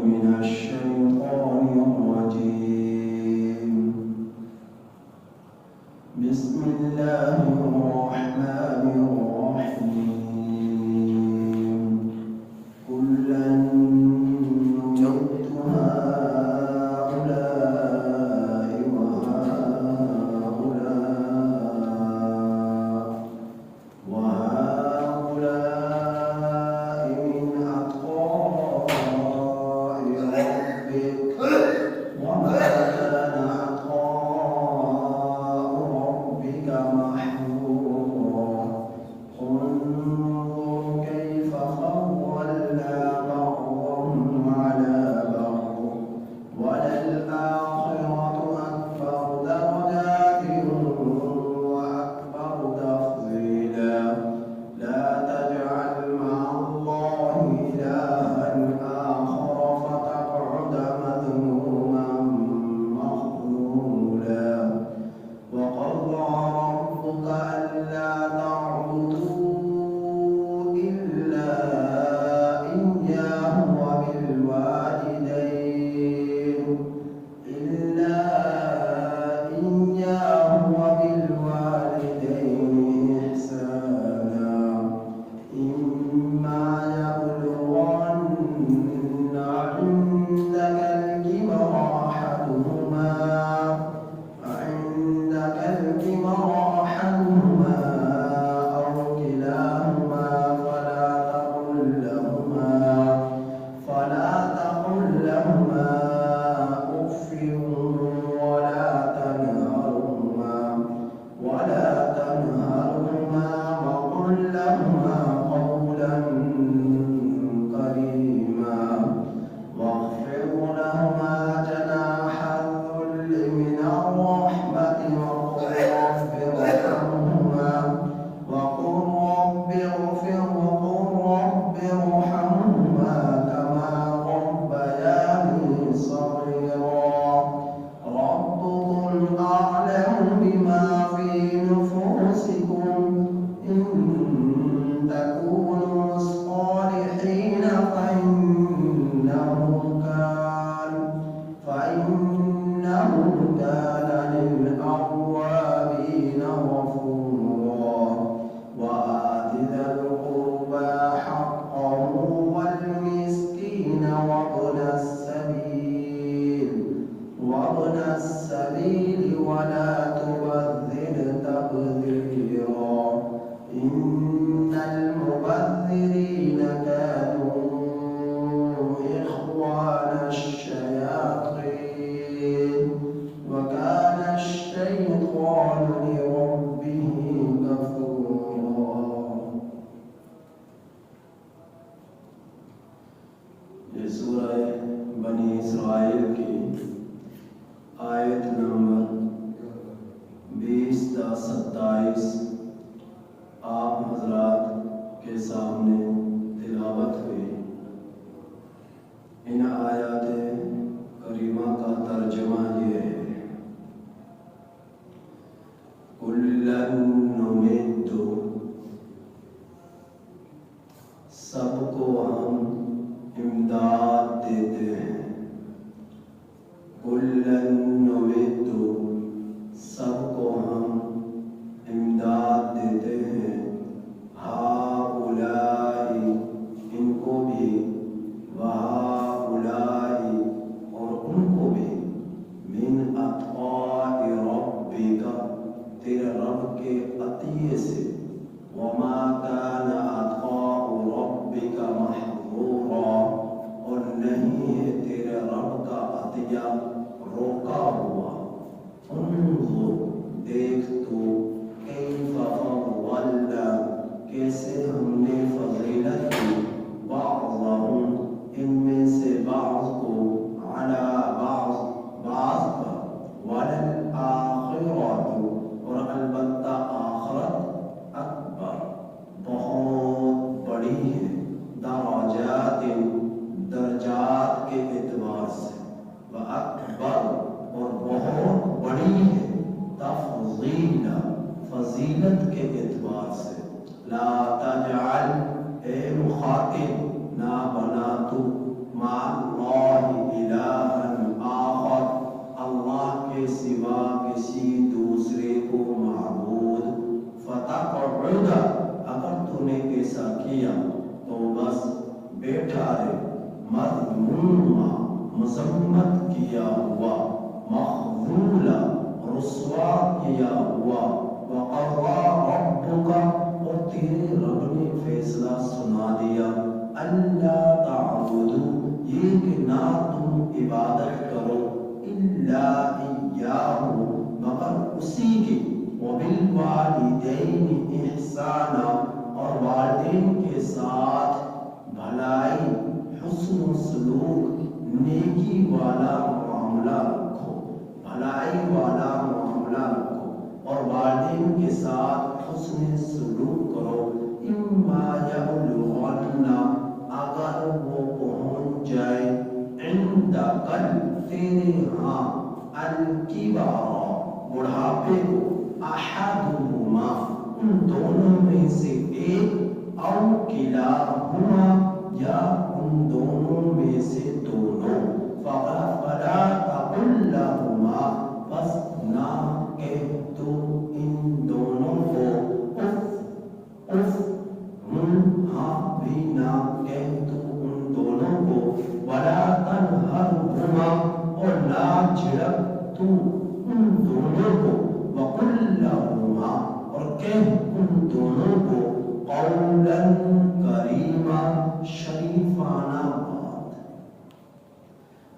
من الشيطان الرجيم. بسم الله الرحمن الرحيم. كلا نمد هؤلاء وهؤلاء من عطاء ربك وما كان عطاء ربك محظورا. انظر كيف فضلنا بعضهم على بعض وللآخرة أكبر درجات وأكبر تفضيلا. لا تجعل مع الله إلها آخر فتقعد مذموما مخذولا. وقضى ربك ألا تعبدوا إلا إياه وبالوالدين إحسانا. إما يبلغن عندك الكبر أحدهما أو كلاهما فلا تقل لهما أف ولا تنهرهما وقل لهما قولا كريما. واخفض لهما جناح الذل من الرحمة وقل رب ارحمهما كما ربياني صغيرا. ربكم أعلم بما في نفوسكم إن تكونوا صالحين فإنه كان للأوابين غفورا. وآت ذا القربى حقه والمسكين وابن السبيل ولا تبذر تبذيرا. إن المبذرين كانوا إخوان الشياطين وكان الشيطان لربه كفورا. یہ سورہ بنی اسرائیل کی آیت نمبر 20 تا 27 آپ حضرات کے سامنے تلاوت ہوئی. ان آیات کریمہ کا ترجمہ یہ ہے: کُلًّا نُمِدُّ، سب کو ہم امداد دیتے ہیں. کُلًّا نُمِدُّ، سب کو ہم امداد دیتے ہیں. ہؤلاء، ان کو بھی، وہؤلاء، اور ان کو بھی، من عطاء ربک، تیرے رب کے عطیے سے. وما کان عطاء ربک محظورا، اور نہیں ہے تیرے رب کا عطیہ روکا ہوا. انظر، دیکھ تو، کیف فضلنا، کیسے ہم نے فضیلت کی، بعضهم، ان میں سے بعض کو، علی بعض پر، وللآخرۃ، اور البتہ آخرت، اکبر، بہت بڑی ہے، درجات کے اعتبار سے، وَأَكْبَرُ، اور بہت بڑی ہے، تفضیلا، فضیلت کے اعتبار سے. لا تجعل، اے مخاطب، نہ بنا تو، مع اللہ، مذموما مذمت کیا ہوا، مخذولا رسوا کیا ہوا، وقضى ربك اور تیرے رب نے فیصلہ سنا دیا، اللہ تعبدوا یہ کہ نہ تم عبادت کرو، الا ایاہ مگر اسی کی، وبالوالدین احسانا اور والدین کے ساتھ بھلائی، حسن سلوک، نیکی والا معاملہ رکھو، بھلائی والا معاملہ رکھو اور والدین کے ساتھ حسن سلوک کرو۔ اما یبلغن اگر وہ پہنچ جائے، عندک تیرے ہاں، الکبر بڑھاپے کو، احدہما ان دونوں میں سے ایک، او کلاہما یا ان دونوں میں سے دونوں، فلا تقل لہما بس نہ کہہ تو ان دونوں کو اف اف، ہاں بھی نہ کہہ تو ان دونوں کو، ولا تنہرہما اور نہ جھڑک تو ان دونوں کو، وقل لہما اور کہہ ان دونوں کو، قولا کریما شریفانہ بات،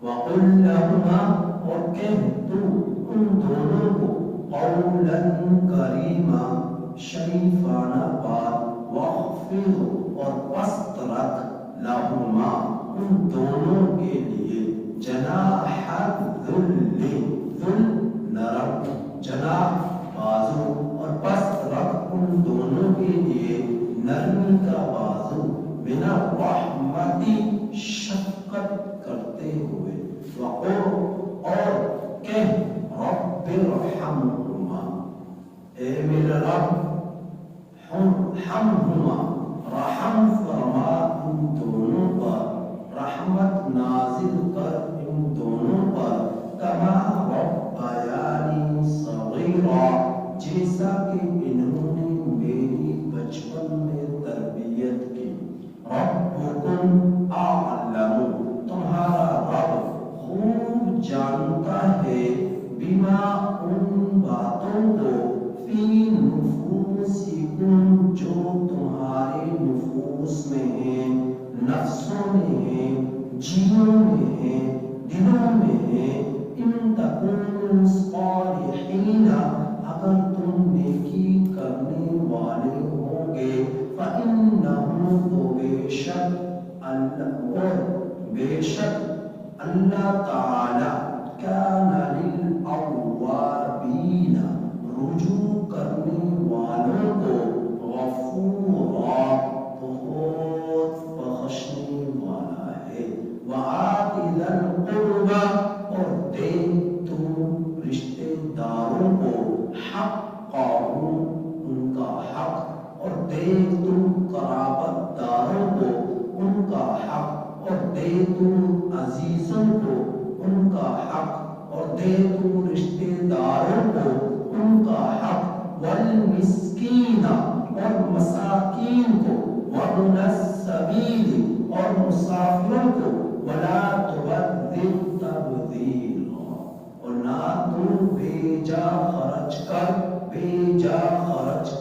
وقل لہما اور کہہ تو ان دونوں کو، قولا کریما شریفانہ بات، واخفض اور پست رکھ، لہما ان دونوں کے لیے، جناح الذل ذل نرم، جناح بازو اور پست رکھ ان دونوں کے لیے نرمی کا بازو، من الرحمتی شفقت کرتے ہوئے، وقل اور کہہ رب ارحمہما اے میرا رب ارحمہما رحم فرما ان دونوں پر، رحمت نازل کر ان دونوں پر، کما ربیانی صغیرا جیسا کہ انہوں نے میری بچپن میں تربیت کی، ربکم اعلم تمہارا رب خوب جانتا ہے، بما ان باتوں کو، فی نفوسکم جو تمہارے نفوس میں ہیں، نفسوں میں ہیں، جیوں میں ہیں، دلوں میں ہیں، ان تکونوا صالحین اگر تم نیکی کرنے والے ہوں گے، فإنہ تو بے شک اللہ تعالی کان للأوابین رجوع کرنے والوں کو، غفورا بہت بخشنے والا ہے، وآت ذی القربى اور دے تم رشتے داروں کو، حقہ ان کا حق، اور دے تم قرابت داروں کو ان کا حق، اور دے تم عزیزوں کو ان کا حق، اور دے تم رشتے داروں کو ان کا حق، والمسکین اور مساکین کو، وابن السبیل اور مسافروں کو، ولا تبذر تبذیرا اور نہ تم بے جا خرچ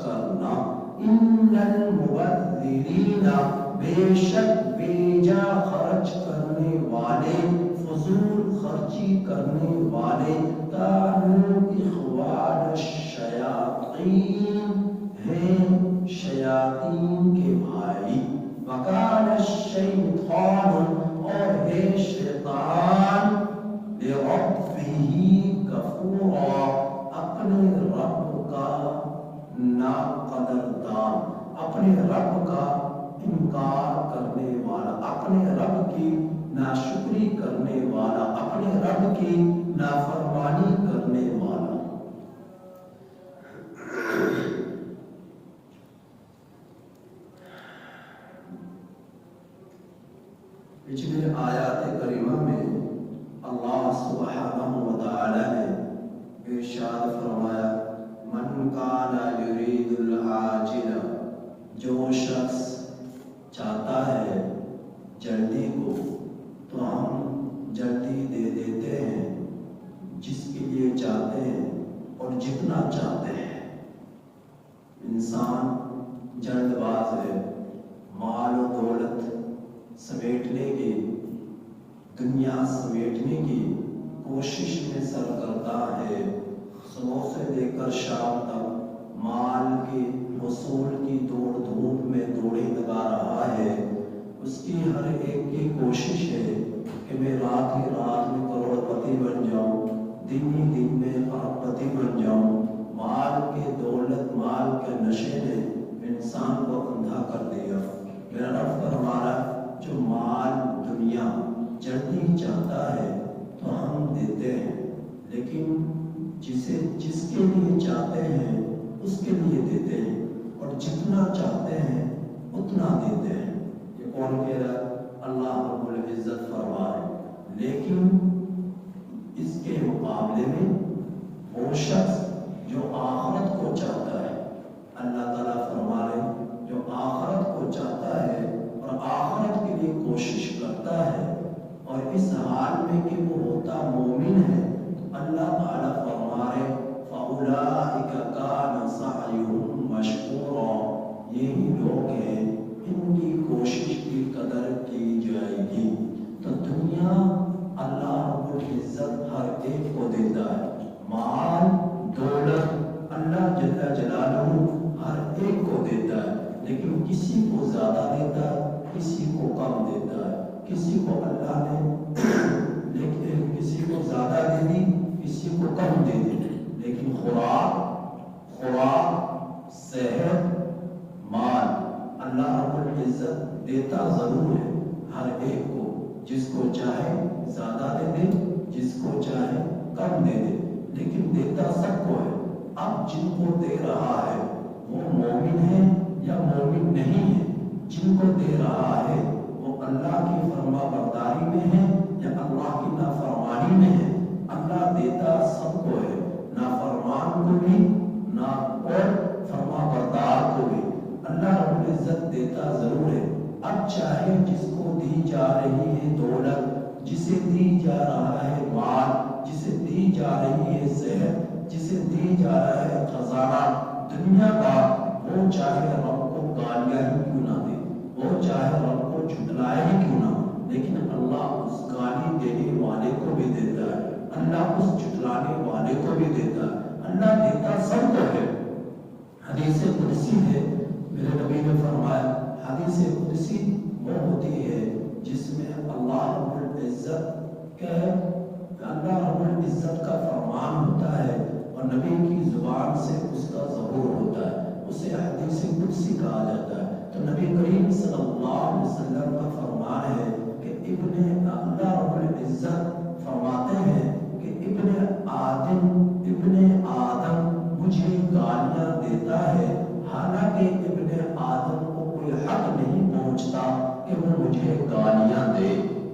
کرنا، ان المبذرین بے شک بے جا خرچ کرنے والے، فضول خرچی کرنے والے، کانوا اخوان الشیاطین ہیں شیاطین کے بھائی، وکان الشیطان اور ہے شیطان، لربہ غفورا اپنے رب کا ناقدردان، اپنے رب کا انکار کرنے والا، اپنے رب کی ناشکری کرنے والا، اپنے رب کی نافرمانی کرنے والا۔ پچھلے آیات کریمہ میں اللہ سبحانہ وتعالی نے ارشاد فرمایا، من کان یرید العاجلہ جو شخص چاہتا ہے جلدی کو، جتنا چاہتے ہیں. انسان جلد باز ہے، مال و دولت سمیٹنے کی، دنیا سمیٹنے کی کوشش میں سرگرداں ہے. صبح سے لے کر شام تک مال کے حصول کی دوڑ دھوپ میں دوڑے لگا رہا ہے. اس کی ہر ایک کی کوشش ہے کہ میں رات ہی رات میں کروڑ پتی بن جاؤں، دن ہی دن میں ارب پتی بن جاؤں. مال کے دولت، مال کے نشے نے انسان کو اندھا کر دیا. میرا رب فرما رہا جو مال دنیا جلدی چاہتا ہے تو ہم دیتے ہیں، لیکن جس کے لیے چاہتے ہیں اس کے لیے دیتے ہیں، اور جتنا چاہتے ہیں اتنا دیتے ہیں. یہ کون کہہ رہا ہے؟ اللہ رب العزت فرما ہے. لیکن اس کے مقابلے میں وہ شخص جو آخرت کو چاہتا ہے، اللہ تعالیٰ فرما رہے جو آخرت کو چاہتا ہے اور آخرت کے لیے کوشش کرتا ہے اور اس حال میں کہ وہ ہوتا مومن ہے، تو اللہ تعالیٰ فرما رہے فَأُولَٰئِكَ كَانَ سَعْيُهُمْ مَشْكُورًا. یہی لوگ ہیں ان کی کوشش کی قدر کی جائے گی. تو دنیا اللہ رب العزت ہر ایک کو دیتا ہے. مال دولت اللہ جل جلالہ ہر ایک کو دیتا ہے، لیکن کسی کو زیادہ دیتا ہے، کسی کو کم دیتا ہے. کسی کو اللہ نے لیکن کسی کو زیادہ دے دی، کسی کو کم دے دی. لیکن خوراک، صحت، مال اللہ رب العزت دیتا ضرور ہے ہر ایک کو. جس کو چاہے زیادہ دے دے، جس کو چاہے کم دے دے، لیکن دیتا سب کو ہے. اب جن کو دے رہا ہے وہ مومن ہے یا مومن نہیں ہے؟ جن کو دے رہا ہے وہ اللہ کی فرما برداری میں ہے یا اللہ کی نافرمانی میں ہے؟ اللہ دیتا سب کو ہے، نافرمان کو بھی نہ اور فرما بردار کو بھی. اللہ رب العزت دیتا ضرور ہے. اب چاہے جس کو دی جا رہی ہے دولت، جسے دی جا رہا ہے مال، جسے دی جا رہی ہے صحت، جسے دی جا رہا ہے خزانہ دنیا کا، وہ چاہے رب کو گالیاں ہی کیوں نہ دے، وہ چاہے رب کو جھٹلائے ہی کیوں نہ، لیکن اللہ اس گالی دینے والے کو بھی دیتا ہے، اللہ اس جھٹلانے والے کو بھی دیتا ہے. اللہ دیتا سب کو ہے. حدیث قدسی ہے، میرے نبی نے فرمایا حدیث قدسی وہ ہوتی ہے جس میں اللہ رب العزت کا فرمان ہوتا ہے اور نبی کی زبان سے اس کا ظہور ہوتا ہے. اسے حدیث قدسی کہا جاتا ہے. تو نبی کریم صلی اللہ علیہ وسلم کا فرمان ہے کہ اللہ رب العزت فرماتے ہیں کہ ابن آدم مجھے گالیاں دیتا ہے، حالانکہ ابن آدم کو کوئی حق نہیں پہنچتا کہ وہ مجھے گالیاں دے.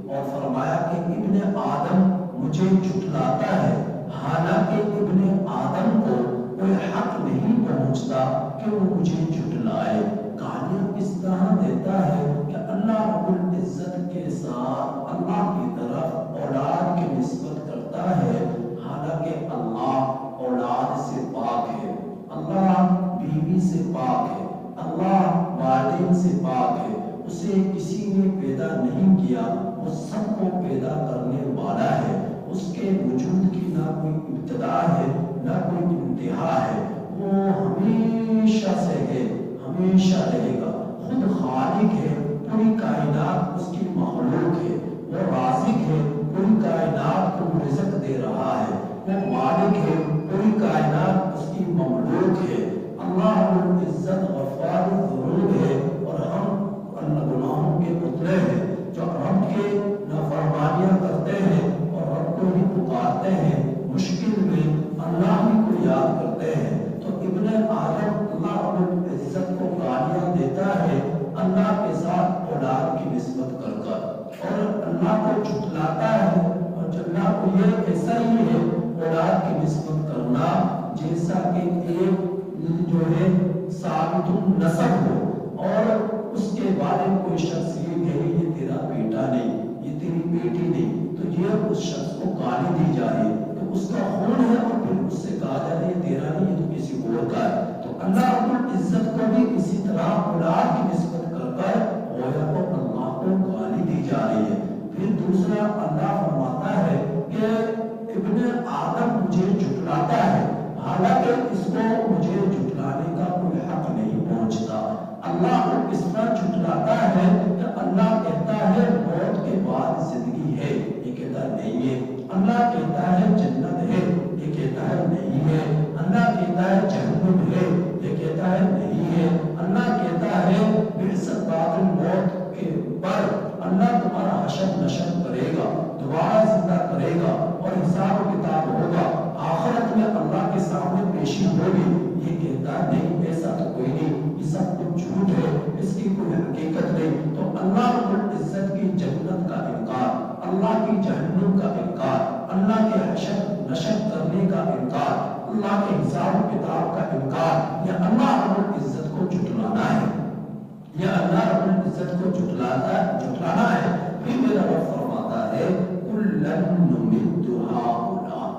اور فرمایا کہ ابن آدم مجھے جھٹلاتا ہے، حالانکہ ابن آدم کو کوئی حق نہیں پہنچتا کہ وہ مجھے جھٹلائے. گالیاں اس طرح دیتا ہے کہ اللہ رب العزت کے ساتھ اللہ کی طرف اولاد کی نسبت کرتا ہے، حالانکہ اللہ اولاد سے پاک ہے، اللہ بیوی سے پاک ہے، اللہ والدین سے پاک ہے. اسے کسی نے پیدا نہیں کیا، وہ سب کو پیدا کرنے والا ہے. اس کے وجود کی نہ کوئی ابتدا ہے نہ کوئی انتہا ہے. وہ ہمیشہ سے ہے، ہمیشہ رہے گا. خود خالق ہے، پوری کائنات اس کی مخلوق ہے. وہ رازق ہے، پوری کائنات کو رزق دے رہا ہے. وہ مالک ہے، پوری کائنات اس کی مملوک ہے. اللہ رب العزت غفار الذنوب ہے اور ہم گناہوں کے پتلے ہیں جو رب کے نافرمانیاں کرتے ہیں اور رب کو ہی پکارتے ہیں. مشکل میں اللہ ہی کو یاد کرتے ہیں. تو ابن آدم اللہ رب العزت کو گالیاں دیتا ہے اللہ کے ساتھ اولاد کی نسبت کر کر، اور اللہ کو جھٹلاتا ہے. اور اللہ کو یہ ایسا ہی ہے اولاد کی نسبت کرنا جیسا کہ ایک جو ہے ثابت النسب ہو اور اس کے بارے میں کوئی شخص یہ کہے یہ تیرا بیٹا نہیں، یہ تیری بیٹی نہیں، تو یہ اس شخص کو گالی دی جائے کہ اس کا خون ہے اور پھر اس سے کہا جائے یہ تیرا نہیں، یہ اسی طرح اولاد کی نسبت کر کر گویا کو اللہ کو گالی دی جا رہی ہے۔ پھر دوسرا اللہ فرماتا ہے کہ ابن آدم مجھے جھٹلاتا ہے، حالانکہ اس کو مجھے جھٹلانے کا کوئی حق نہیں پہنچتا۔ اللہ کو اس طرح جھٹلاتا ہے کہ اللہ کہتا ہے موت کے بعد زندگی ہے، یہ کہتا نہیں ہے۔ اللہ کہتا ہے جنت ہے، یہ کہتا ہے نہیں ہے۔ اللہ کہتا ہے جہنم ہے، یہ کہتا ہے نہیں ہے۔ اللہ کہتا ہے بعثت بعد الموت کے پر اللہ تمہارا حشر نشر کرے گا، دوبارہ زندہ کرے گا اور حساب و کتاب ہوگا، آخرت میں اللہ کے سامنے پیشی ہوگی۔ یہ کہتا نہیں، ایسا تو کوئی نہیں، یہ سب کچھ جھوٹ ہے، اس کی کوئی حقیقت نہیں۔ تو اللہ رب العزت کی جنت کا انکار، اللہ کی جہنم کا انکار، اللہ کے حشر نشر کرنے کا انکار، اللہ کے حساب و کتاب کا انکار، یہ اللہ رب العزت کو جھٹلانا ہے، یہ اللہ رب العزت کو جھٹلانا ہے۔ پھر میرا رب فرماتا ہے کُلًّا نُمِدُّ هَؤُلَاءِ،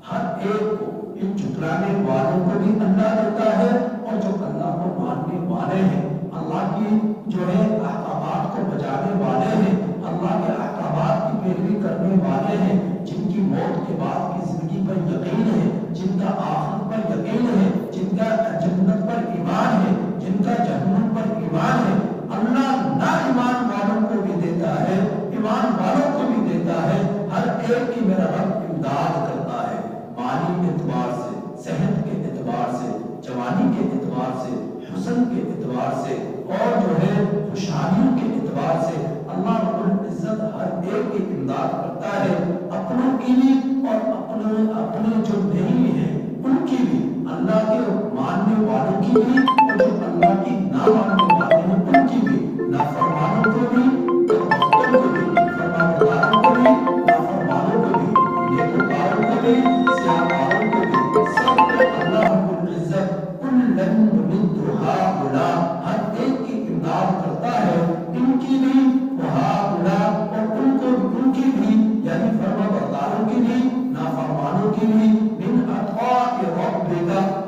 ہر ایک کو، ان جھٹلانے والوں کو بھی اللہ دیتا ہے اور جو اللہ کو ماننے والے ہیں، اللہ کی جو ہے احکامات کو بجانے والے ہیں، اللہ کے احکامات کی پیروی کرنے والے ہیں، جن کی موت کے بعد کی زندگی پر یقین ہے، جن کا آخرت پر یقین ہے، جن کا جنت پر ایمان ہے، جن کا جہنم پر ایمان ہے، اللہ نا ایمان والوں کو بھی دیتا ہے، ایمان والوں کو بھی دیتا ہے۔ ہر ایک کی میرا رب امداد کرتا ہے، مالی اعتبار سے، صحت کے اعتبار سے، جوانی کے اعتبار سے، حسن کے اعتبار سے اور جو ہے خوشحالیوں کے اعتبار سے اللہ رب العزت ہر ایک کی امداد کرتا ہے، اپنوں کی بھی اور اپنے جو نہیں ہیں ان کی بھی، اللہ کے ماننے والوں کی بھی اور جو اللہ کی نہ ماننے والے ہیں ان کی بھی، نافرمانوں کو بھی، بدبختوں کو بھی، فرمانبرداروں کو بھی، نافرمانوں کو بھی، نیکوکاروں کو بھی، سیاکاروں کو بھی، سب کو اللہ رب العزت کُلًّا نُمِدُّ هَؤُلَاءِ، ہر ایک کی امداد کرتا ہے، ان کی بھی وَهَؤُلَاءِ اور ان کو ان کی بھی، یعنی فرمانبرداروں کی بھی، نافرمانوں کی بھی، من عطاء ربک،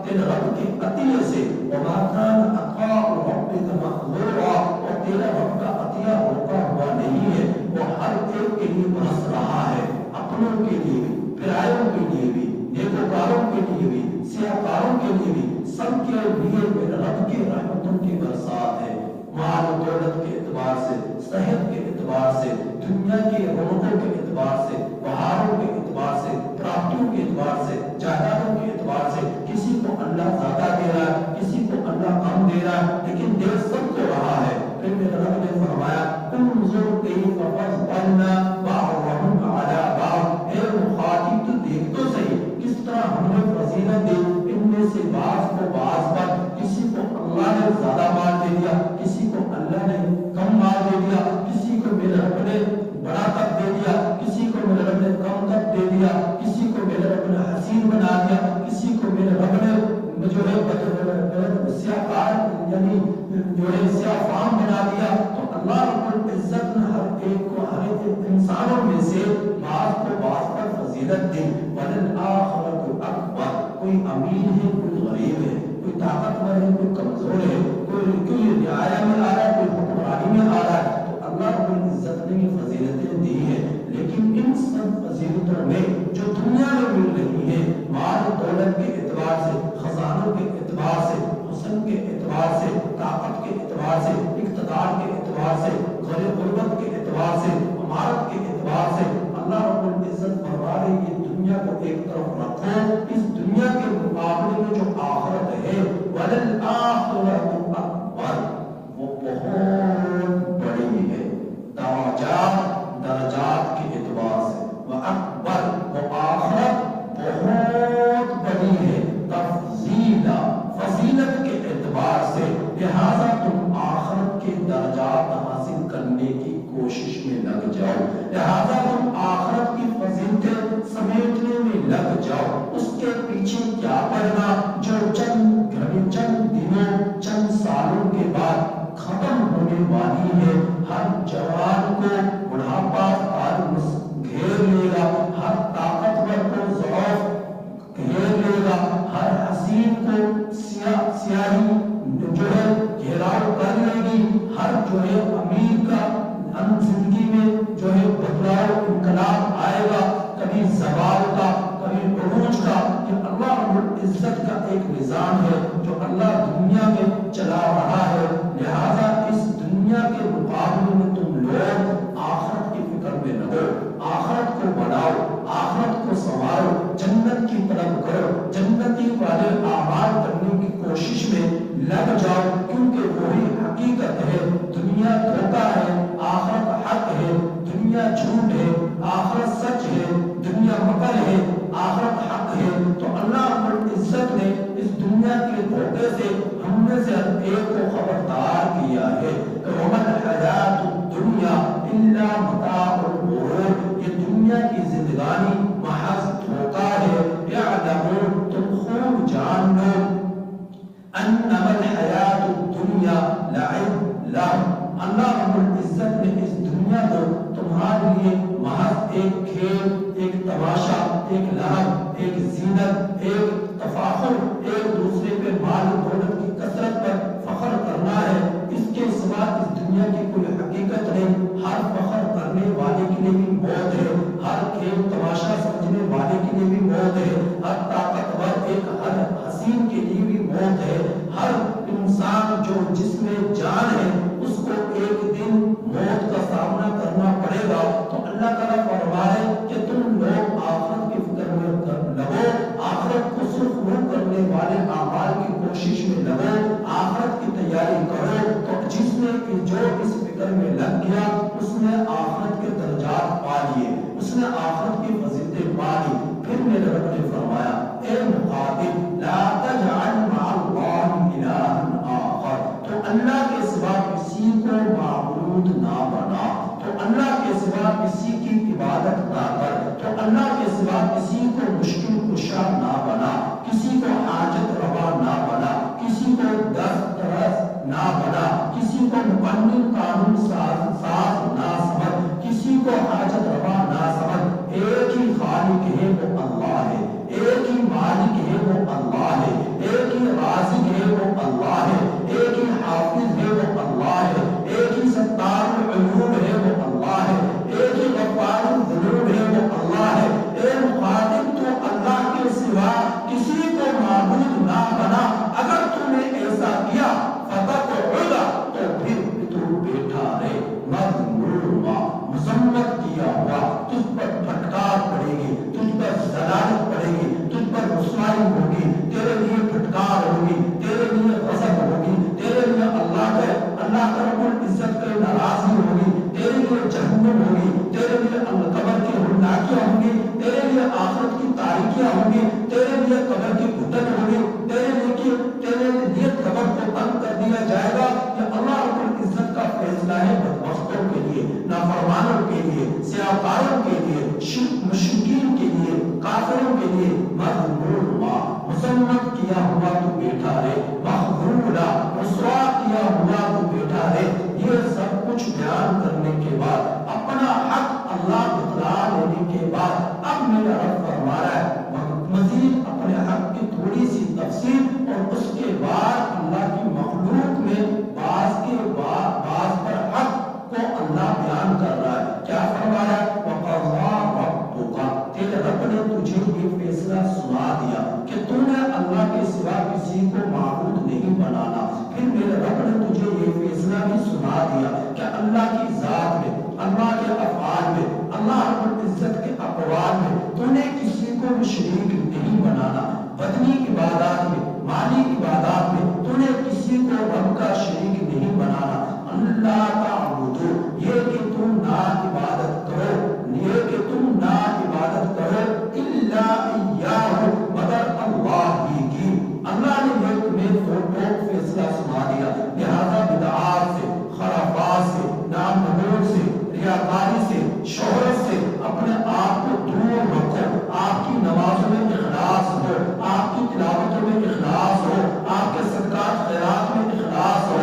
تیرے رب کے عطیے سے، وما كان عطاء ربک محظورا، اور تیرا رب کا عطیہ روکا ہوا نہیں ہے، وہ ہر ایک کے لیے برس رہا ہے، اپنوں کے لیے بھی، پرایوں کے لیے بھی، نیکوکاروں کے لیے بھی، سیاکاروں کے لیے بھی، سب کے لیے میرے رب کی رحمتوں کی برسات ہے۔ مال و دولت کے اعتبار سے، صحت کے اعتبار سے، دنیا کی رونقوں کے اعتبار سے، بہاروں کے اعتبار سے، پراپتیوں کے اعتبار سے، جائیدادوں کے اعتبار سے، کسی کو اللہ زیادہ دے رہا ہے، کسی کو اللہ کم دے رہا ہے، لیکن دے سب کو رہا ہے۔ پھر میرے رب نے فرمایا انظر کیف فضلنا بعضهم علی بعض، اے مخاطب تو دیکھ تو صحیح کس طرح ہم نے فضیلت دی ان میں سے بعض کو بعض پر، کسی کو اللہ نے زیادہ مال دے دیا، کسی کو اللہ نے کم مال دے دیا، کسی کو میرے رب نے بڑا تک دے دیا، کسی کو میرے رب نے کم تک دے دیا، کسی کو میرے رب نے حسین بنا دیا، کسی کو میرے رب نے جو ہے سیاکار یعنی جو ہے سیاہ فام بنا دیا۔ تو اللہ رب العزت نے ہر ایک کو، ہر ایک انسانوں میں سے بعض کو بعض پر فضیلت دی۔ وَلِلْآخِرَةُ أَكْبَرُ، کوئی امیر ہے، کوئی غریب ہے، کوئی طاقتور ہے، کوئی کمزور ہے، کوئی رعایا میں آ رہا ہے، کوئی حکمرانی میں آ رہا ہے، تو اللہ رب العزت نے یہ فضیلتیں دی ہیں۔ لیکن ان سب فضیلتوں میں جو دنیا میں مل رہی ہیں، مال و دولت کے اعتبار سے، خزانوں کے اعتبار سے، حسن کے اعتبار سے، طاقت کے اعتبار سے، اقتدار کے اعتبار سے، غربت کے اعتبار سے، عمارت کے اعتبار سے، اللہ رب العزت فرما رہے یہ دنیا کو ایک طرف رکھو، اس دنیا کے مقابلے میں جو آخرت ہے وَلِلْآخِرَةُ أَكْبَرُ، وہ بہت بڑی ہے، درجات کے اعتبار سے، وَأَكْبَرُ، وہ آخرت بہت بڑی ہے، تفضیلا، فضیلت کے اعتبار سے، لہذا تم آخرت کے درجات حاصل کرنے کی کوشش میں لگ جاؤ، لہذا تم آخرت کی فضیلتیں سمیٹنے میں لگ جاؤ۔ اس کے پیچھے کیا پڑھنا جو چند دنوں، چند سالوں کے بعد ختم ہونے والی ہے۔ ہر جوان کو بڑھاپا گھیر لے گا، ہر طاقتور کو ضعف گھیر لے گا، ہر حسین کو سیاہی جو ہے انقلاب آئے گا، کبھی زوال کا، کبھی عروج کا. یہ اللہ رب العزت کا ایک نظام ہے جو اللہ دنیا میں چلا رہا ہے. لہذا اس دنیا کے مقابلے میں تم لوگ آخرت کی فکر میں لگو، آخرت کو بناؤ، آخرت کو سنوارو، جنت کی طلب کرو، جنتی والے اعمال کرنے کی کوشش میں لگ جاؤ، کیونکہ وہی حقیقت ہے. دنیا دھوکا ہے، آخرت حق ہے. دنیا جھوٹ ہے، آخرت سچ ہے. دنیا مکر ہے، آخرت حق ہے. تو اللہ رب العزت نے اس دنیا کے دھوکے سے ہم میں سے ہر ایک کو خبردار کیا ہے. وَمَا الْحَيَاةُ الدُّنْيَا إِلَّا مَتَاعُ الْغُرُورِ. یہ دنیا کی زندگانی محض دھوکا ہے. اعلموا، تم خوب جان لو، انما الحیات الدنیا لعب لہو. اللہ رب العزت نے اس دنیا کو تمہارے لیے محض ایک کھیل، ایک تماشا، ایک لہو، ایک زینت، ایک تفاخر، ایک دوسرے پہ مال و دولت کی کثرت پر فخر کرنا ہے. اس کے سوا اس دنیا کی کوئی حقیقت نہیں. ہر فخر کرنے والے کے لیے بھی موت ہے، ہر کھیل تماشا سمجھنے والے کے لیے بھی موت ہے، ہر طاقتور ایک ہر حسین کے لیے بھی موت ہے. ہر انسان جو جس میں جان ہے اس کو ایک دن موت کا سامنا کرنا پڑے گا. تو اللہ تعالیٰ فرمائے کہ تم لوگ آخرت کی فکر میں لگو، آخرت کو سرخرو کرنے والے اعمال کی کوشش میں لگو، آخرت کی تیاری کرو. تو جس نے جو اس فکر میں لگ گیا اس نے آخرت کے درجات پا لیے، اس نے آخرت کی فضیلتیں پا لی. پھر میرے رب نے فرمایا اے مخاطب لا تجعل مع اللہ الہا آخر. تو اللہ کے سوا کسی کو معبود نہ بنا، تو اللہ کے سوا کسی کی عبادت نہ کر، تو اللہ کے سوا کسی کو مشکل کشا نہ بنا، کسی کو حاجت روا نہ بنا، کسی کو دسترس نہ بنا، کسی کو مقنن قانون ساز نہ سمجھ، کسی کو حاجت روا نہ سمجھ. ایک ہی خالق ہے وہ اللہ ہے، ایک ہی مالک ہے وہ اللہ ہے، ایک ہی رازق ہے وہ اللہ ہے، ایک ہی حافظ ہے وہ اللہ ہے، ایک ہی ستار العیوب ہے وہ اللہ ہے، ایک ہی غفار الذنوب ہے وہ اللہ ہے. اے مخاطب تو اللہ کے سوا کسی کو معبود نہ بنا. اگر تم نے ایسا کیا فتقعد، تو پھر تو بیٹھا رہے مذموما، مذمت کیا ہوا. تجھ پر پھٹکار پڑے گی، تجھ پر ضلالت پڑے گی، تجھ پر رسوائی ہوگی، تیرے لیے پھٹکار ہوگی، تیرے لیے غضب ہوگی، تیرے لیے اللہ کا رب العزت کی ناراضی ہوگی، تیرے لیے جہنم ہوگی، تیرے لیے قبر کی ہولناکیاں ہوں گی، تیرے لیے آخرت کی تاریکیاں ہوں گی، تیرے لیے قبر کی گھٹن ہوگی، تیرے لیے قبر کو تنگ کر دیا جائے گا. یہ اللہ رب العزت کا فیصلہ ہے بدبختوں کے لیے، نافرمانوں کے لیے، سیاکاروں کے لیے، مشرکین کے لیے، کافروں کے لیے. مذموما، مذمت کیا ہوا تو بیٹھا رہے، مخذولا، رسوا کیا ہوا تو بیٹھا رہے. یہ سب کچھ بیان کرنے کے بعد، اپنا حق اللہ بتلا لینے کے بعد، اب میرا رب فرما رہا ہے مزید اپنے حق کی تھوڑی سی تفصیل، اور اس کے بعد اللہ کی مخلوق میں بعض پر حق کو اللہ بیان کر رہا ہے. کیا فرما رہا ہے؟ وَقَضَىٰ رَبُّكَ، تیرے رب نے تجھے یہ فیصلہ سنا دیا کہ تو نے اللہ کے سوا کسی کو معبود نہیں بنانا. پھر میرے رب نے تجھے یہ فیصلہ بھی سنا دیا کہ اللہ کی ذات میں، اللہ کے افعال میں، اللہ رب العزت کے اقوال میں تو نے کسی کو بھی شریک نہیں بنانا. بدنی عبادات میں، مالی عبادات میں تو نے کسی کو رب کا شریک نہیں بنانا. اللہ تعبدو، یہ کہ تم نہ عبادت کرو، یہ کہ تم نہ عبادت کرو، الا ایاہ، مگر اللہ ہی کی. اللہ نے یہ تمہیں فیصلہ سنا دیا. لہذا بدعات سے، خرافات سے، نام نمود سے، ریاکاری سے، شہرت سے اپنے آپ کو دور رکھو. آپ کی نمازوں میں اخلاص ہو، آپ کی تلاوتوں میں اخلاص ہو، آپ کے صدقات خیرات میں اخلاص ہو،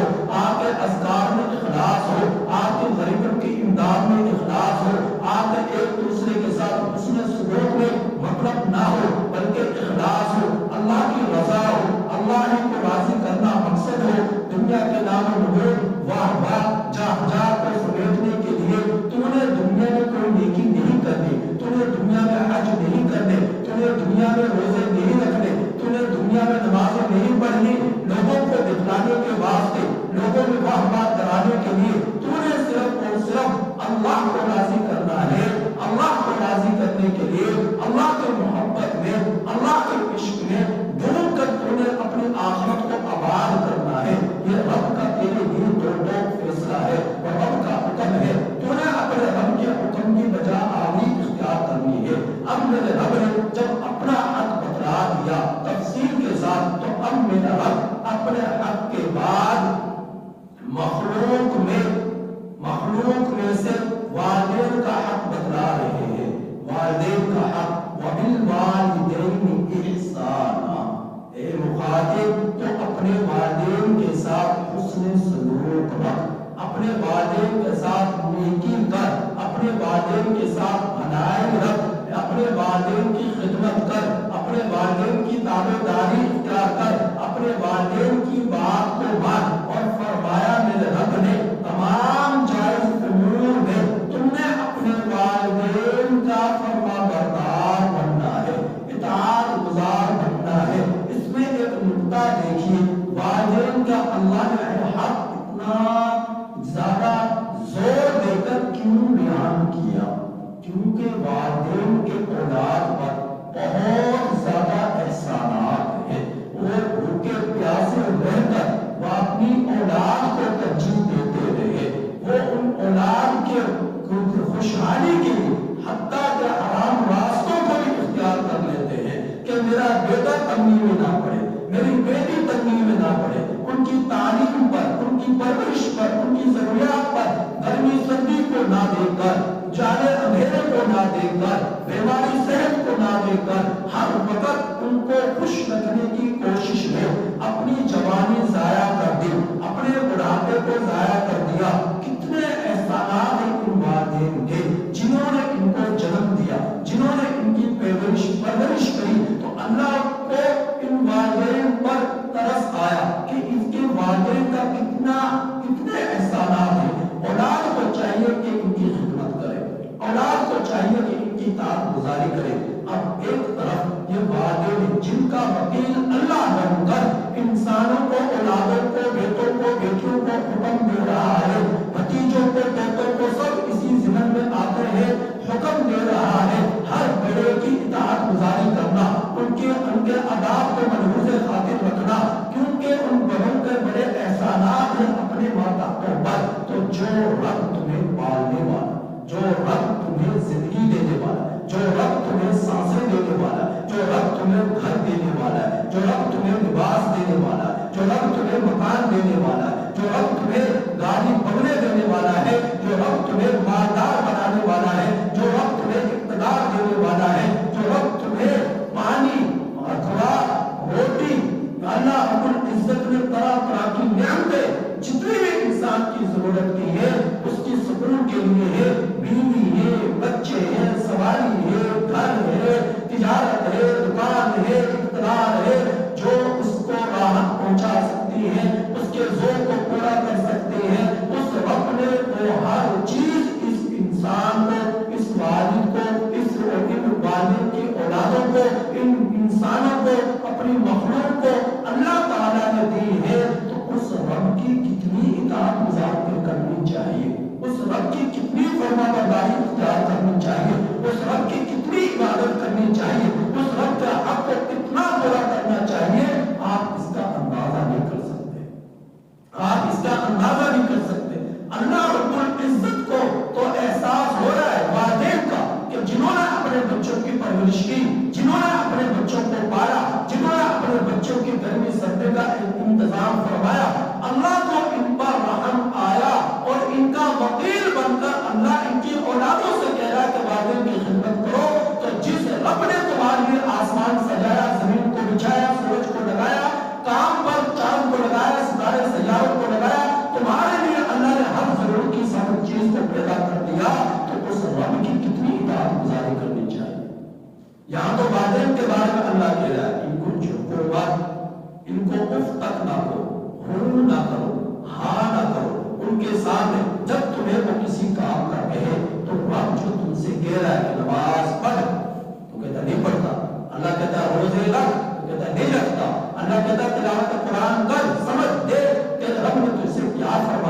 واہ واہ کرانے کے لیے تو نے صرف اور صرف اللہ کو راضی کرنا ہے. اللہ کو راضی کرنے کے لیے اللہ کے محبت میں اللہ کے عشق میں ڈوب کر تو نے اپنی آخرت کو آباد کرنا ہے. یہ رب کا تیرے لیے دو فیصلہ ہے اور رب کا حکم ہے. تو نے اپنے رب کے حکم کی بجا آوری اختیار کرنی ہے. اب میرے رب نے جب اپنا حق بتلا دیا تفصیل کے ساتھ تو اب میرا رب اپنے حق کے بعد مخلوق میں سے والدین کا حق بتلا رہے ہیں. والدین کا حق وَبِالْوَالِدَيْنِ إِحْسَانًا. اے مخاطب تو اپنے والدین کے ساتھ حسن سلوک رکھ. اپنے والدین کے ساتھ نیکی کر. اپنے والدین کے ساتھ بھلائی رکھ. اپنے والدین کی خدمت کر. اپنے والدین کی تابعداری اختیار کر. اپنے والدین کی بات کو مان. اور فرمایا میرے رب نے تمام جائز امور میں تم نے اپنے والدین کا فرما بردار بننا ہے, اطاعت گزار بننا ہے. اس میں ایک نکتہ دیکھیے, والدین کا اللہ نے حق اتنا زیادہ زور دے کر کیوں بیان کیا؟ کیونکہ والدین کے اولاد پر بہت زیادہ احسانات ہیں. وہ بھوکے پیاسے رہ کر وہ اپنی اولاد کو ترجیح دیتے رہے. وہ ان اولاد کے خوشحالی کے لیے حتیٰ کہ حرام راستوں کو بھی اختیار کر لیتے ہیں کہ میرا بیٹا تنگی میں نہ پڑے, میری بیٹی تنگی میں نہ پڑے. ان کی تعلیم پر, ان کی پرورش پر, ان کی ضروریات پر گرمی سردی کو نہ دیکھ کر, جالے اندھیرے کو نہ دیکھ کر, بیماری صحت کو نہ دیکھ کر ہر وقت ان کو خوش رکھنے کی کوشش میں اپنی جوانی ضائع کر دی, اپنے بڑھاپے کو ضائع کر دیا. کتنے احسانات ہیں ان والدین کے جنہوں نے ان کو جنم دیا, جنہوں نے ان کی پرورش کری. تو اللہ کو ان والدین پر ترس آیا کہ اس کے والدین کا کتنے احسانات ہیں. اولاد کو چاہیے کہ ان کی خدمت کرے, اولاد کو چاہیے کہ ان کی اطاعت گزاری کرے. اب ایک طرف یہ والدین جن کا وکیل اللہ بن کر انسانوں کو, اولادوں کو, بیٹوں کو, بیٹیوں کو حکم دے رہا ہے, بھتیجوں کو, بیٹوں کو سب اسی ضمن میں آتے ہیں, حکم دے رہا ہے ہر بڑے کی اطاعت گزاری کرنا, ان کے آداب کو ملحوظ خاطر رکھنا, کیونکہ ان بڑوں کے بڑے احسانات ہیں اپنے ماں باپوں پر. تو جو رب تمہیں پالنے والا, جو رب تمہیں زندگی دینے والا, جو رب تمہیں سانسیں دینے والا, جو رب تمہیں گھر دینے والا, جو رب تمہیں لباس دینے والا, جو رب تمہیں مکان دینے والا, جو رب تمہیں گاڑی بنگلے دینے والا ہے, جو رب تمہیں مالدار بنانے والا ہے, جو رب تمہیں اقتدار دینے والا ہے, جو رب تمہیں پانی, خوراک, روٹی, اللہ رب العزت نے طرح طرح کی نعمتیں جتنی بھی انسان کی ضرورت کی ہے اس کی سکون کے لیے ہے, بیوی ہے, بچے ہیں, سواری ہے, گھر ہے, تجارت ہے, دکان ہے, اقتدار ہے, جو اس کو راحت پہنچا سکتی ہے, اس کے ذوق کو پورا کر سکتے ہیں. اس رب نے وہ ہر چیز اس انسان کو, اس والد کو, اس والد کی اولادوں کو, ان انسانوں کو, اپنی مخلوق کو اللہ تعالیٰ نے دی ہے. تو اس رب کی کتنی اطاعت گزاری کرنی چاہیے, اس رب کی کتنی فرما برداری اختیار کرنی چاہیے, اس رب کی کتنی عبادت کرنی چاہیے, اس رب کا حق کو کتنا پورا کرنا چاہیے. آپ اس کا اندازہ نہیں کر سکتے, آپ اس کا اندازہ نہیں کر سکتے. اللہ رب العزت کو تو احساس ہو رہا ہے والدین کا کہ جنہوں نے اپنے بچوں کی پرورش کی, جنہوں نے اپنے بچوں کو پالا, جنہوں نے اپنے بچوں کی گرمی سردی کا انتظام فرمایا, اللہ کو ان پر رحم آیا اور ان کا وکیل بن کر اللہ ان کی اولادوں سے کہہ رہا ہے کہ والدین کی خدمت کرو. تو جس رب نے تمہارے لیے آسمان سجایا, زمین کو بچھایا, سورج کو لگایا, کام پر چاند کو لگایا, ستارے سیاروں کو لگایا, تمہارے لیے اللہ نے ہر ضرورت کی سب چیز کو پیدا کر دیا. تو اس رب کی کتنی اطاعت گزاری کرنی چاہیے. یہاں تو والدین کے بارے میں اللہ کہہ رہا ہے ان کو جھکو مت, ان کو اف تک نہ کرو, ہوں نہ کرو, ہاں نہ کرو ان کے سامنے. جب تمہیں وہ کسی کام کا کہے تو رب جو تم سے کہہ رہا ہے کہ نماز پڑھ, تو کہتا نہیں پڑھتا. اللہ کہتا ہے روزے رکھ, تو کہتا ہے نہیں رکھتا. اللہ کہتا ہے تلاوت قرآن کر, سمجھ دے کہ رب نے تجھ سے کیا فرمایا.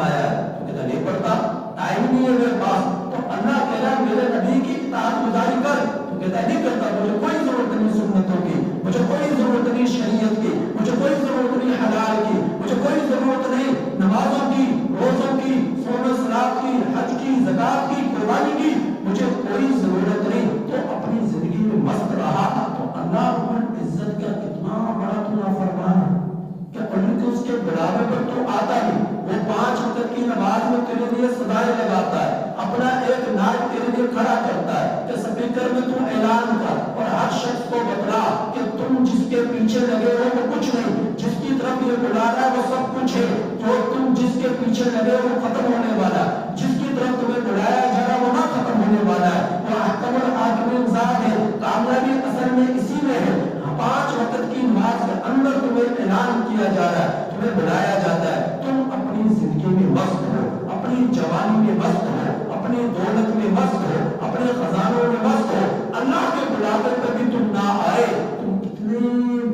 تو کہتا نہیں کرتا، مجھے کوئی ضرورت نہیں سنتوں کی، مجھے کوئی ضرورت نہیں شریعت کی، مجھے کوئی ضرورت نہیں حلال کی، مجھے کوئی ضرورت نہیں نمازوں کی، روزوں کی، صوم صلاۃ کی، حج کی، زکات کی، قربانی کی، مجھے کوئی ضرورت نہیں، تو اپنی زندگی میں مست رہا۔ تو اللہ رب العزت کا کتنا بڑا تو نافرمان ہے کہ ان کو اس کے بڑھاپے پر تو آتا ہی، وہ 5 وقت کی نماز میں تیرے لیے صدائیں لگاتا ہے، اپنا ایک نائب تیرے لیے کھڑا کرتا ہے کہ سپیکر میں تم اعلان کر اور ہر شخص کو بتلا کہ تم جس کے پیچھے لگے ہو وہ کچھ نہیں، جس کی طرف یہ بلا رہا ہے وہ سب کچھ ہے، جو تم جس کے پیچھے لگے ہو وہ ختم ہونے والا ہے، جس کی طرف تمہیں بلایا جا رہا وہ نہ ختم ہونے والا ہے، وہ احکم الحاکمین ذات ہے، کامیابی اصل میں اسی میں ہے۔ 5 وقت کی نماز کے اندر تمہیں اعلان کیا جا رہا ہے، تمہیں بلایا جاتا ہے، تم اپنی زندگی میں مست ہو، اپنی جوانی میں مست ہو، اپنی دولت میں مست ہو، اپنے خزانوں میں مست ہو، اللہ کے بلانے پر بھی تم نہ آئے، تم کتنے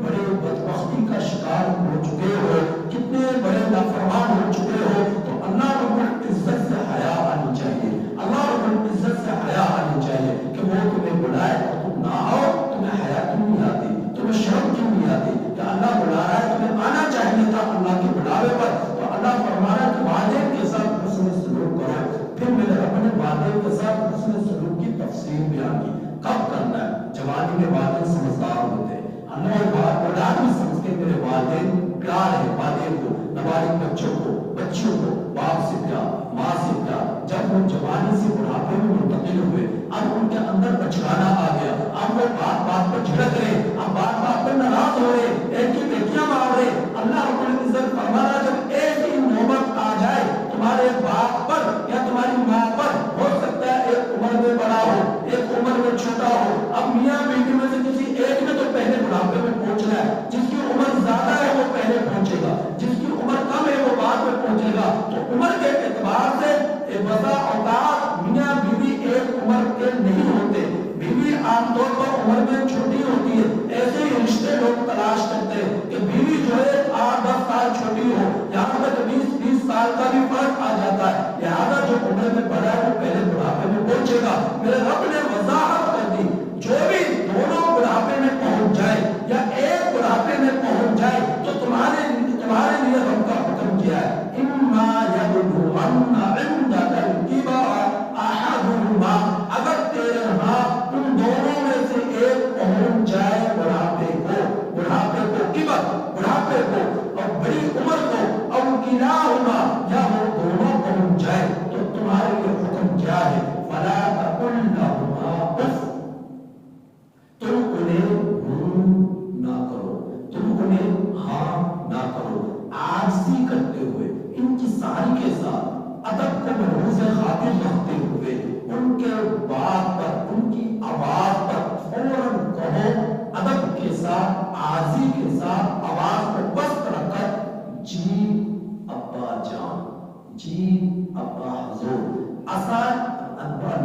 بڑے بدبختی کا شکار ہو چکے ہو، کتنے بڑے نافرمان ہو چکے ہو۔ تو اللہ رب العزت سے حیا آنی چاہیے، اللہ رب العزت سے حیا آنی چاہیے کہ وہ تمہیں بلائے اور تم نہ آؤ، تمہیں حیا کیوں نہیں آتی، تمہیں شرم کیوں نہیں آتی کہ اللہ بلا رہا ہے، تمہیں آنا چاہیے تھا اللہ کے بلاوے پر۔ تو اللہ فرما رہا ہے کہ والدین کے ساتھ حسن سلوک کرو۔ پھر میرے رب نے والدین کے ساتھ حسن سلوک کی تفصیل بیان کی، کب کرنا ہے؟ جوانی میں والدین سمجھدار ہوتے ہیں، اللہ اولاد بھی سمجھتے میرے والدین پیار ہے، والدین کو، نابالغ بچوں کو، بچیوں کو باپ سے پیار، ماں سے پیار۔ جب وہ جوانی سے بڑھاپے میں منتقل ہوئے، اب ان کے اندر بچگانا آ گیا، اب وہ بات پر جھڑک رہے، اب بات پر ناراض ہو رہے، ایک ہی بیٹیاں مار رہے۔ اللہ رب العزت فرما رہا جب ایک ہی نوبت آ جائے تمہارے باپ پر یا تمہاری ماں پر، ہو سکتا ہے ایک عمر میں بڑا ہو، ایک عمر میں چھوٹا ہو، اب میاں بیٹی میں سے کسی ایک نے تو پہلے بڑھاپے میں پہنچنا ہے، جس کی عمر زیادہ ہے وہ پہلے پہنچے گا، جس کی عمر کم ہے وہ بعد میں پہنچے گا۔ تو عمر کے اعتبار سے بسا اوقات میاں بیوی ایک عمر کے نہیں ہوتے، بیوی عام طور پر عمر میں چھوٹی ہوتی ہے، ایسے ہی رشتے لوگ تلاش کرتے ہیں کہ بیوی جو ہے 8-10 سال چھوٹی ہو، یہاں تک 20-20 سال کا بھی فرق آ جاتا ہے، لہٰذا جو عمر میں بڑا ہے وہ پہلے بڑھاپے میں پہنچے گا۔ میرے رب نے وضاحت کر دی، جو بھی دونوں بڑھاپے میں پہنچ جائے یا ایک بڑھاپے میں پہنچ جائے تو تمہارے لیے رب کا حکم کیا ہے، اما یبلغن عندک الکبر احدہما، اگر تیرے ہاں ان دونوں میں سے ایک پہنچ جائے بڑھاپے کو کبر، بڑھاپے کو اور بڑی عمر کو، اور کلاہما یا وہ دونوں پہنچ جائے، تو تمہارے لیے حکم کیا ہے، فلا تقل لہما اف، تم انہیں نہ کرو، تم انہیں ہاں نہ کرو، عاجزی کرتے ہوئے ان کی ساری کے ساتھ ادب کو ملحوظ خاطر رکھتے ہوئے ان کے بات پر، ان کی آواز پر فوراً کہو، ادب کے ساتھ، عاجزی کے ساتھ آواز کو پست رکھ کر، جی ابا جان، جی ابا حضور، آسان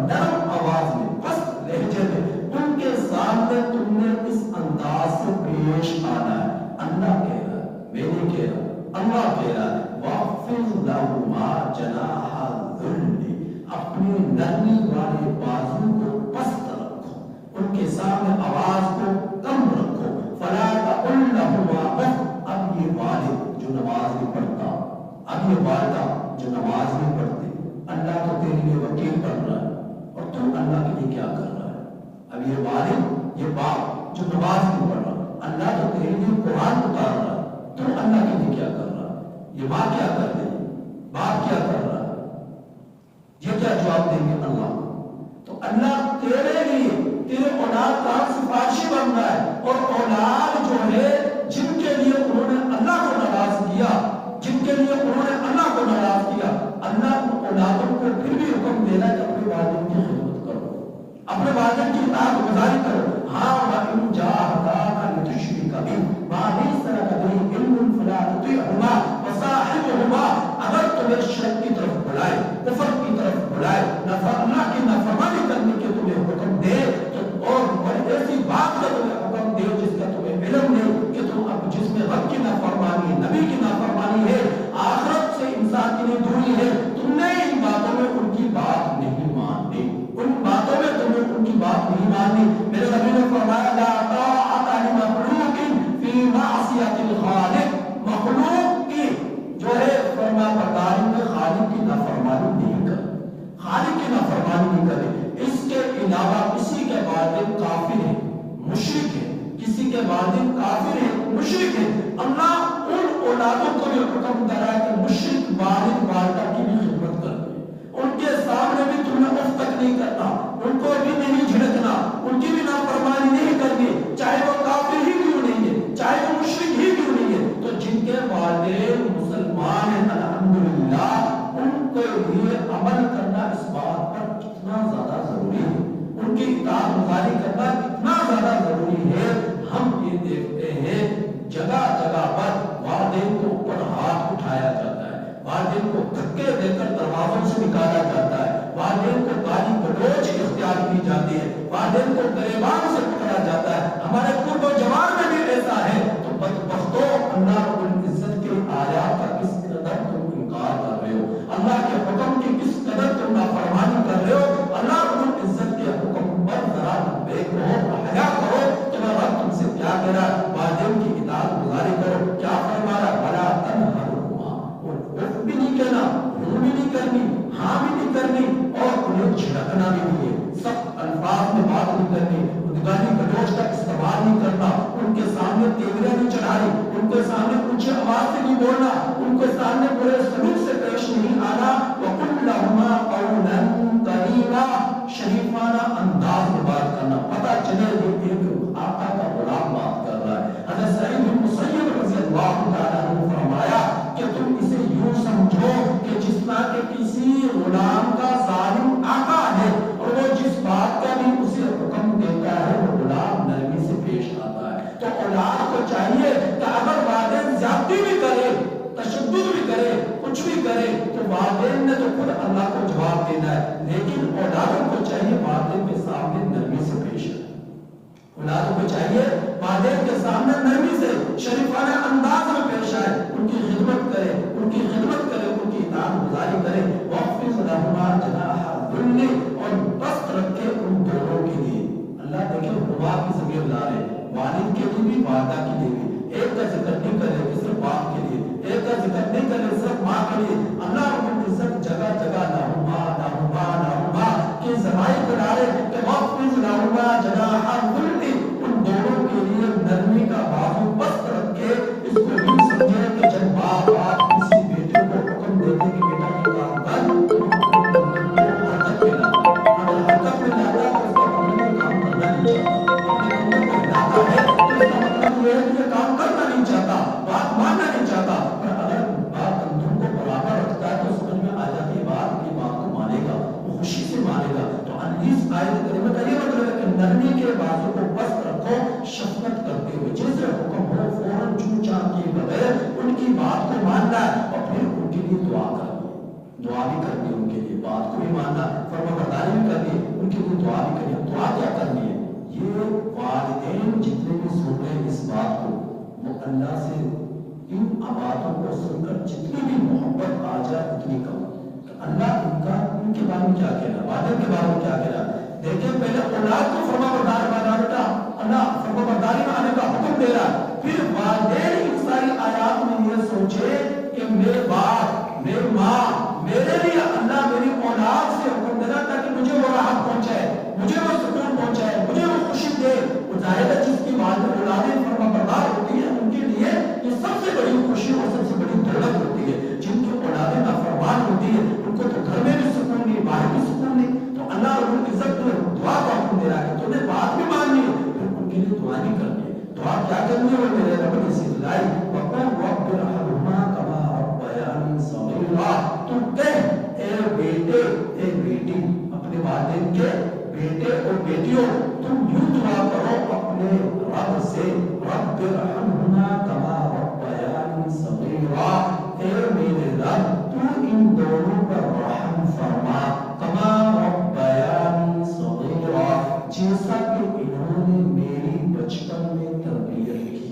نرم آواز میں، پست لہجے میں ان کے سامنے تم نے اس انداز سے پیش آنا ہے۔ اللہ کہہ رہا ہے، میں نہیں کہہ رہا، اللہ کہہ رہا ہے، وَاخْفِضْ لَهُمَا جَنَاحَ الذُّلِّ، اپنی نرمی والے بازو کو پست رکھو، ان کے سامنے آواز کو کم رکھو، فَلَا تَقُلْ لَهُمَا اُفٍّ۔ اب یہ والد جو نماز نہیں پڑھتا، اب یہ والدہ جو نماز نہیں پڑھتی، اللہ تو تیرے لیے وکیل بن رہا ہے اور تم اللہ کے لیے کیا کر رہا ہے؟ اب یہ والد، یہ باپ جو نماز نہیں پڑھ رہا، اللہ تو تیرے لیے قرآن اتار رہا ہے، تم اللہ کے لیے کیا کر رہا ہے؟ یہ ماں کیا کر رہی ہے؟ باپ کیا کر رہا ہے؟ یہ کیا جواب دیں گے اللہ کو؟ تو اللہ تیرے لیے، تیرے اولاد کا سفارشی بن رہا ہے، اور اولاد جو ہے جن کے لیے انہوں نے اللہ کو ناراض کیا، جن کے لیے انہوں نے اللہ کو ناراض کیا، اللہ ان اولادوں کو پھر بھی حکم دینا ہے کہ اپنے والدین کی خدمت کرو، اپنے والدین کی اطاعت گزاری کرو۔ ہاں وَإِن جَاهَدَاكَ لِتُشْرِكَ بِي مَا لَيْسَ لَكَ بِهِ عِلْمٌ فَلَا تُطِعْهُمَا وَصَاحِبْهُمَا، اگر تمہیں شرک کی طرف بلائے، کفر کی طرف بلائے، اللہ کی نافرمانی کرنے کے تمہیں حکم دے، تو اور ایسی بات کا تمہیں حکم دے جس کا تمہیں علم نہیں کہ تم اب جس میں رب کی نافرمانی، نبی کی نافرمانی ہے، آخرت سے انسان کی نہیں دوری ہے، تم نے ان باتوں میں ان کی بات نہیں ماننی، ان باتوں میں تمہیں ان کی بات نہیں ماننی، فرمانی. میرے نبی نے فرمایا لا طاعۃ لمخلوق فی معصیۃ الخالق. مخلوق کی جو ہے فرما برداری میں خالق کی نافرمانی نہیں کرے، خالق کی نافرمانی نہیں کرے. اس کے علاوہ کسی کے والدین کافر ہیں، مشرک ہے، کسی کے والدین کافر ہیں، مشرک ہے. اللہ ان اولادوں کو بھی حکم دے رہا ہے کہ مشرک والد والدہ کی بھی خدمت کرے، ان کے سامنے بھی تمہیں اف تک نہیں کرنا، ان کو بھی نہیں جھڑکنا، ان کی بھی نافرمانی نہیں کرنی، چاہے وہ کافر ہی کیوں نہیں ہے، چاہے وہ مشرک ہی کیوں نہیں ہے. تو جن کے والدین مسلمان ہیں الحمدللہ، ان کے لیے عمل کرنا اس بات پر کتنا زیادہ ضروری ہے، ان کی اطاعت گزاری کرنا کتنا زیادہ ضروری ہے. ہم یہ دیکھتے ہیں جگہ جگہ پر والدین کو اوپر ہاتھ اٹھایا جاتا ہے، والدین کو دھکے دے کر دروازوں سے نکالا جاتا ہے، والدین کو گالی گلوچ اختیار کی جاتی ہے، والدین کو گریبان سے پکڑا جاتا ہے. ہمارے قرب و جوار میں بھی ایسا ہے. تو بدبختو، اللہ رب العزت کے آیات کا کس قدر تم انکار کر رہے ہو، اللہ کے حکم کی کس قدر تم نافرمانی کر رہے ہو. اللہ رب العزت کے حکم پر ذرا لبیک رہو، حیا کرو کہ رب تم سے کیا کہہ رہا ہے. والدین کی اطاعت گزاری کرو. کیا فرما رہا ہے؟ ولا تنہرہما، اور اف بھی نہیں کہنا، بھی نہیں کرنی، ہاں بھی نہیں کرنی، اور انہیں جھڑکنا بھی نہیں ہے. سخت الفاظ میں بات نہیں کرنی، گالی گلوچ کا استعمال نہیں کرنا، ان کے سامنے تیوریاں نہیں چڑھانی، ان کے سامنے اونچی آواز سے نہیں بولنا، ان کے سامنے برے سلوک سے پیش نہیں آنا. وَقُلْ لَهُمَا قَوْلًا كَرِيمًا، شریفانہ انداز میں بات کرنا، پتہ چلے یہ ایک آقا کا غلام بات کر رہا ہے. حضرت سعید بن مسیب رضی اللہ تعالیٰ عنہ نے فرمایا کہ تم اسے یوں سمجھو کہ جس طرح کے کسی غلام کا ظالم آقا ہے، اور وہ جس بات کا بھی اسے حکم دیتا ہے وہ غلام نرمی سے پیش آتا ہے. تو اولاد کو چاہیے کہ اگر والدین زیادتی بھی کرے، تشدد بھی کرے، کچھ بھی کرے، تو والدین نے تو خود اللہ کو جواب دینا ہے، لیکن اولادوں کو چاہیے والدین کے سامنے نرمی سے پیش آئے. اولادوں کو چاہیے والدین کے سامنے نرمی سے شریفانہ انداز میں پیش آئے، ان کی خدمت کرے، ان کی خدمت کرے، ان کی اطاعت گزاری کرے. وَاخْفِضْ لَهُمَا جَنَاحَ الذُّلِّ، اور پست رکھے ان دونوں کے لیے. اللہ دیکھیں ہما کی ضمیر لا رہے، والد کے لیے بھی والدہ کے لیے بھی. ایک کا ذکر نہیں کرے کہ صرف باپ کے لیے، ایک کا ذکر نہیں کرے صرف ماں کے لیے. اللہ رب العزت جگہ جگہ لہما لہما لہما کے زمائی کو لا رہے کہ وَاخْفِضْ لَهُمَا جَنَاحَ الذُّلِّ، ان دونوں کے لیے نرمی کا بازو پست رکھے. اس کو بھی سمجھے کہ جب باپ کسی بیٹے کو حکم دیتے کہ بیٹا یہ کام کر، تو حرکت میں لاتا ہے. اگر حرکت میں لاتا ہے تو اس کا مطلب یہ کام کرنا نہیں چاہتا. اپنے کندھوں کو ہلاتا ہے تو اس کا مطلب یہ ہے کہ یہ کام کرنا نہیں چاہتا، بات ماننا نہیں چاہتا. اور اگر باپ کندھوں کو برابر رکھتا ہے تو سمجھ میں آ جاتی ہے بات کی بات کو مانے گا، وہ خوشی سے مانے گا. تو اس آیت کریمہ کا یہ مطلب ہے کہ نرمی کے بازو کو پست رکھو، شفقت کرتے ہوئے جیسے حکم ہو فوراً چون چان کیے بغیر ان کی بات کو ماننا ہے، اور پھر ان کے لیے دعا کرنی، دعا بھی کرنی، ان کے لیے بات کو بھی ماننا، فرما برداری بھی کرنی، ان کے لیے دعا بھی کرنی. دعا کیا کرنی ہے؟ یہ والدین جتنے بھی سن رہے ہیں اس بات کو، وہ اللہ سے ان باتوں کو سن کر جتنی بھی محبت آ جائے اتنی کم. اللہ ان کے بارے میں کیا کہہ رہا ہے، والدین کے بارے میں کیا کہہ رہا ہے. دیکھیں پہلے اولاد کو فرما برداری کا اللہ فرما برداری میں آنے کا حکم دے رہا ہے، پھر والدین ان ساری آیات میں یہ سوچے کہ میرے باپ، میری ماں، میرے لیے اللہ میری اولاد سے حکم دے رہا تاکہ مجھے وہ راحت پہنچائے، مجھے وہ سکون پہنچائے، مجھے وہ خوشی دے. وہ ظاہر ہے جس کی اولادیں فرما بردار ہوتی ہیں ان کے لیے یہ سب سے بڑی خوشی اور سب سے بڑی دولت ہوتی ہے. جن کی اولادیں نافرمان ہوتی ہیں ان کو تو گھر میں بھی سکون نہیں، باہر بھی سکون نہیں. تو اللہ رب العزت نے دعا کا حکم دے رہا ہے کہ تمہیں بات بھی ماننی ہے، پھر ان کے لیے دعا بھی کرنی ہے. دعا کیا کرنی ہے؟ وہ میرے رب نے سکھلائی. وَقُلْ رَبِّ ارْحَمْهُمَا كَمَا رَبَّيَانِي صَغِيرًا، تو کہہ اے بیٹے، اے بیٹی، اپنے والدین کے بیٹے اور بیٹیوں، تم یوں دعا کرو اپنے رب سے، رب ارحمهما كما ربياني صغيرا، اے میرے رب تو ان دونوں پر رحم فرما، كما ربياني صغيرا، جیسا کہ انہوں نے میری بچپن میں تربیت کی،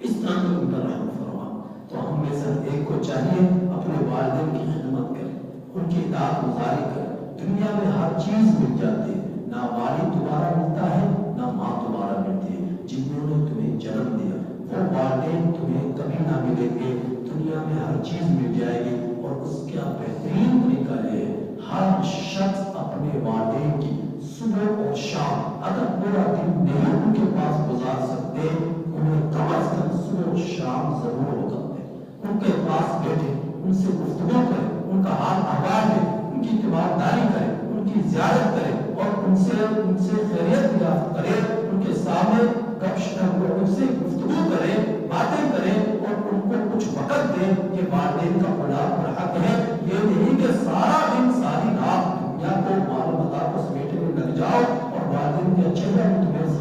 اس طرح ان پر رحم فرما. تو ہم میں سے ایک کو چاہیے اپنے والدین کی خدمت کرے، ان کی اطاعت گزاری کرے. دنیا میں ہر چیز مل جاتی ہے، نہ والد دوبارہ ملتا ہے نہ ماں دوبارہ ملتی ہے. جنہوں نے تمہیں جنم دیا وہ والدین تمہیں کبھی نہ ملیں گے. دنیا میں ہر چیز مل جائے گی اور اس کا بہترین طریقہ یہ ہے ہر شخص اپنے والدین کی صبح اور شام اگر پورا دن نہیں ان کے پاس گزار سکتے انہیں کم از کم صبح اور شام ضرور وقت دیں. ان کے پاس بیٹھے ان سے گفتگو کریں ان کا حال احوال لیں ان کی تیمارداری کریں ان کی زیارت کریں اور ان سے خیریت دریافت کریں ان کے سامنے گپ شپ ان سے گفتگو کریں باتیں کریں اور ان کو کچھ وقت دیں. یہ والدین کا بڑا حق ہے. یہ نہیں کہ سارا دن ساری رات دنیا کو مال و متا کو سمیٹنے میں لگ جاؤ اور والدین کے چہرے میں تمہیں